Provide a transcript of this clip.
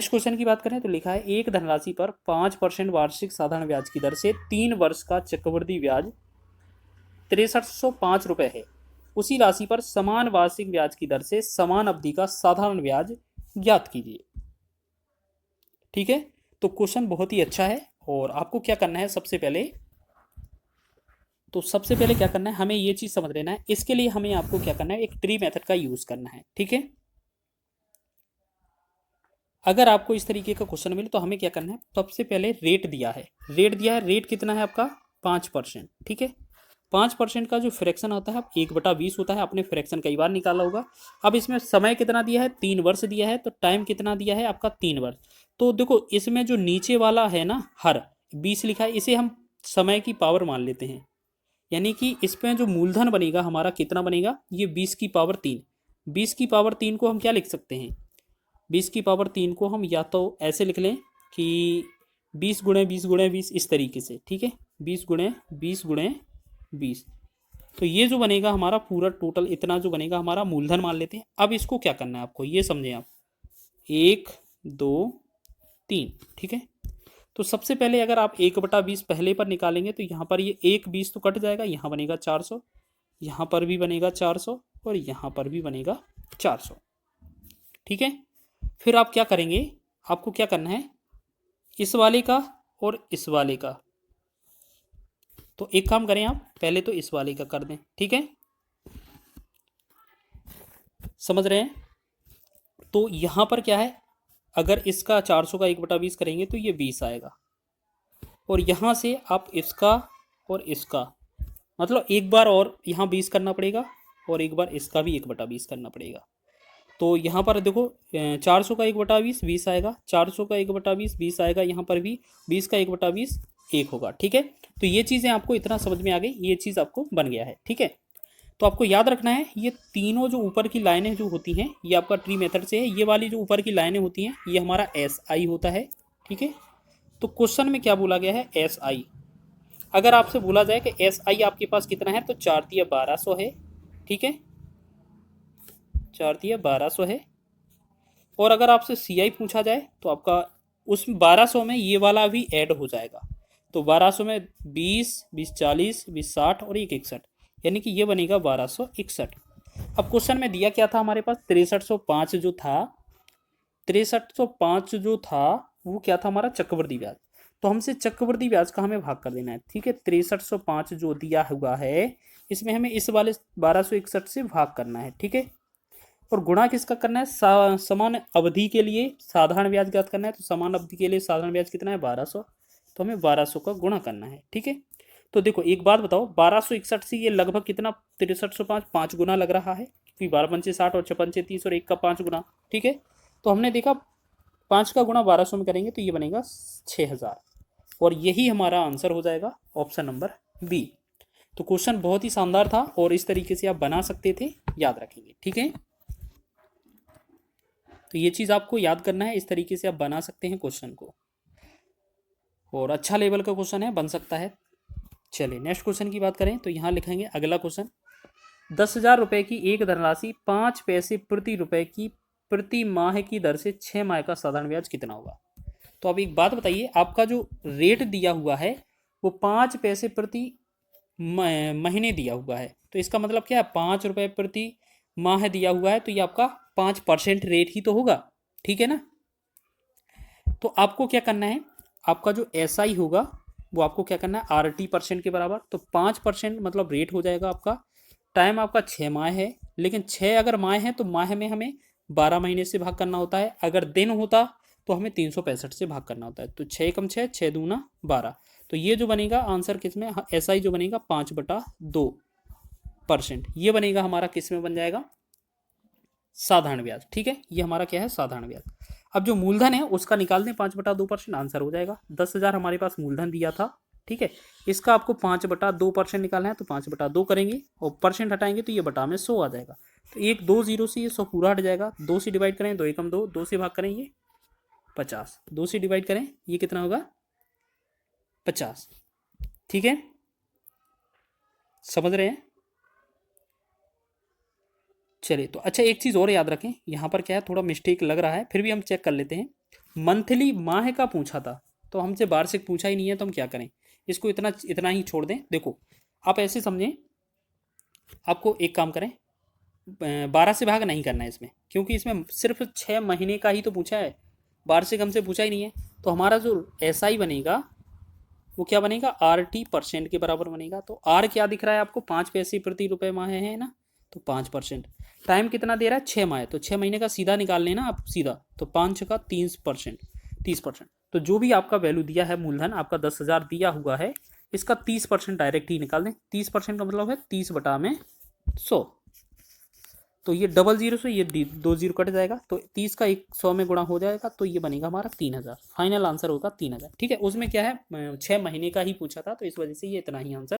Next question की बात करें तो लिखा है एक धनराशि पर 5% वार्षिक साधारण ब्याज की दर से 3 वर्ष का चक्रवृद्धि ब्याज 6305 रुपये है। उसी राशि पर समान वार्षिक ब्याज की दर से समान अवधि का साधारण ब्याज ज्ञात कीजिए। ठीक है, तो क्वेश्चन बहुत ही अच्छा है और आपको क्या करना है सबसे पहले क्या करना है, हमें ये चीज समझ लेना है। इसके लिए हमें आपको क्या करना है, एक ट्री मेथड का यूज करना है। ठीक है, अगर आपको इस तरीके का क्वेश्चन मिले तो हमें क्या करना है, सबसे पहले रेट दिया है, रेट कितना है आपका 5%। ठीक है, 5% का जो फ्रैक्शन होता है 1/20 होता है, आपने फ्रैक्शन कई बार निकाला होगा। अब इसमें समय कितना दिया है, 3 वर्ष दिया है, तो टाइम कितना दिया है आपका 3 वर्ष। तो देखो इसमें जो नीचे वाला है ना, हर 20 लिखा है, इसे हम समय की पावर मान लेते हैं। यानी कि इसमें जो मूलधन बनेगा हमारा कितना बनेगा, ये 20 की पावर 3। 20 की पावर 3 को हम क्या लिख सकते हैं, 20 की पावर 3 को हम या तो ऐसे लिख लें कि 20 × 20 × 20 इस तरीके से। ठीक है, 20 × 20 × 20। तो ये जो बनेगा हमारा पूरा टोटल इतना जो बनेगा हमारा मूलधन मान लेते हैं। अब इसको क्या करना है आपको, ये समझें आप, 1 2 3। ठीक है, तो सबसे पहले अगर आप 1/20 पहले पर निकालेंगे तो यहाँ पर ये 1 20 तो कट जाएगा, यहाँ बनेगा 400, यहाँ पर भी बनेगा 400 और यहाँ पर भी बनेगा 400। ठीक है, फिर आप क्या करेंगे, आपको क्या करना है, इस वाले का और इस वाले का, तो एक काम करें आप पहले तो इस वाले का कर दें। ठीक है, समझ रहे हैं। तो यहां पर क्या है, अगर इसका 400 का 1/20 करेंगे तो ये 20 आएगा, और यहां से आप इसका और इसका, मतलब एक बार और यहाँ 20 करना पड़ेगा और एक बार इसका भी 1/20 करना पड़ेगा। तो यहाँ पर देखो 400 का 1/20 20 आएगा, 400 का 1/20 20 आएगा, यहाँ पर भी 20 का 1/20 1 होगा। ठीक है, तो ये चीज़ें आपको इतना समझ में आ गई, ये चीज़ आपको बन गया है। ठीक है, तो आपको याद रखना है ये तीनों जो ऊपर की लाइनें जो होती हैं ये आपका ट्री मेथड से है। ये वाली जो ऊपर की लाइनें होती हैं ये हमारा SI होता है। ठीक है, तो क्वेश्चन में क्या बोला गया है, SI। अगर आपसे बोला जाए कि SI आपके पास कितना है तो 4×1200 है। ठीक है, 4×1200 है। और अगर आपसे CI पूछा जाए तो आपका उस 1200 में ये वाला भी ऐड हो जाएगा। तो 1200 में 20 20 40 20 60 और 1 61, यानी कि ये बनेगा 1261। अब क्वेश्चन में दिया क्या था हमारे पास, 6305 जो था, 6305 जो था वो क्या था हमारा चक्रवृद्धि ब्याज। तो हमसे चक्रवृद्धि ब्याज का हमें भाग कर देना है। ठीक है, 6305 जो दिया हुआ है इसमें हमें इस वाले 1261 से भाग करना है। ठीक है, और गुणा किसका करना है, समान अवधि के लिए साधारण ब्याज ज्ञात करना है। तो समान अवधि के लिए साधारण ब्याज कितना है 1200, तो हमें 1200 का गुणा करना है। ठीक है, तो देखो एक बात बताओ, 1261 से ये लगभग कितना 6305 5 गुना लग रहा है, क्योंकि 12×5 = 60 और 6×5 = 30 और 1 का 5 गुना। ठीक है, तो हमने देखा 5 का गुणा 1200 में करेंगे तो ये बनेगा 6000, और यही हमारा आंसर हो जाएगा ऑप्शन नंबर बी। तो क्वेश्चन बहुत ही शानदार था और इस तरीके से आप बना सकते थे, याद रखेंगे। ठीक है, तो ये चीज़ आपको याद करना है, इस तरीके से आप बना सकते हैं क्वेश्चन को, और अच्छा लेवल का क्वेश्चन है, बन सकता है। चलिए नेक्स्ट क्वेश्चन की बात करें तो यहाँ लिखेंगे अगला क्वेश्चन, 10,000 रुपये की एक धनराशि 5 पैसे प्रति रुपये की प्रति माह की दर से 6 माह का साधारण ब्याज कितना होगा। तो अब एक बात बताइए, आपका जो रेट दिया हुआ है वो 5 पैसे प्रति महीने दिया हुआ है, तो इसका मतलब क्या है, 5 रुपये प्रति माह दिया हुआ है, तो ये आपका 5% रेट ही तो होगा। ठीक है ना, तो आपको क्या करना है, आपका जो SI होगा वो आपको क्या करना है, RT% के बराबर। तो 5% मतलब रेट हो जाएगा आपका। टाइम आपका 6 माह है, लेकिन 6 अगर माह है तो माह में हमें 12 महीने से भाग करना होता है। अगर दिन होता तो हमें 365 से भाग करना होता है। तो 6 × 6 6 दूना 12। तो ये जो बनेगा आंसर किस में, SI जो बनेगा 5/2%, ये बनेगा हमारा किस में बन जाएगा, साधारण ब्याज। ठीक है, ये हमारा क्या है, साधारण ब्याज। अब जो मूलधन है उसका निकाल दें 5/2%, आंसर हो जाएगा। 10,000 हमारे पास मूलधन दिया था। ठीक है, इसका आपको 5/2% निकालना है, तो 5/2 करेंगे और परसेंट हटाएंगे तो ये बटा में 100 आ जाएगा। तो 1 2 0 से ये 100 पूरा हट जाएगा। 2 से डिवाइड करें, 2 एकम 2, 2 से भाग करें ये 50, 2 से डिवाइड करें ये कितना होगा 50। ठीक है, समझ रहे हैं। चलिए, तो अच्छा एक चीज़ और याद रखें, यहाँ पर क्या है थोड़ा मिस्टेक लग रहा है, फिर भी हम चेक कर लेते हैं। मंथली माह का पूछा था, तो हमसे वार्षिक पूछा ही नहीं है, तो हम क्या करें, इसको इतना इतना ही छोड़ दें। देखो आप ऐसे समझें, आपको एक काम करें, 12 से भाग नहीं करना है इसमें, क्योंकि इसमें सिर्फ 6 महीने का ही तो पूछा है, वार्षिक हमसे पूछा ही नहीं है। तो हमारा जो ऐसा ही बनेगा वो क्या बनेगा, आर टी परसेंट के बराबर बनेगा। तो आर क्या दिख रहा है आपको, 5 पैसे प्रति रुपये माह है ना, तो 5%। टाइम कितना दे रहा है, 6 माह, तो 6 महीने का सीधा निकाल लेना आप सीधा, तो 5 का 30%, 30%। तो जो भी आपका वैल्यू दिया है, मूलधन आपका 10,000 दिया हुआ है, इसका 30% डायरेक्ट ही निकाल दें। 30% का मतलब है 30/100। तो ये डबल जीरो से ये 2 जीरो कट जाएगा, तो 30 का 100 में गुणा हो जाएगा, तो ये बनेगा हमारा 3,000। फाइनल आंसर होगा 3,000। ठीक है, उसमें क्या है, 6 महीने का ही पूछा था, तो इस वजह से ये इतना ही आंसर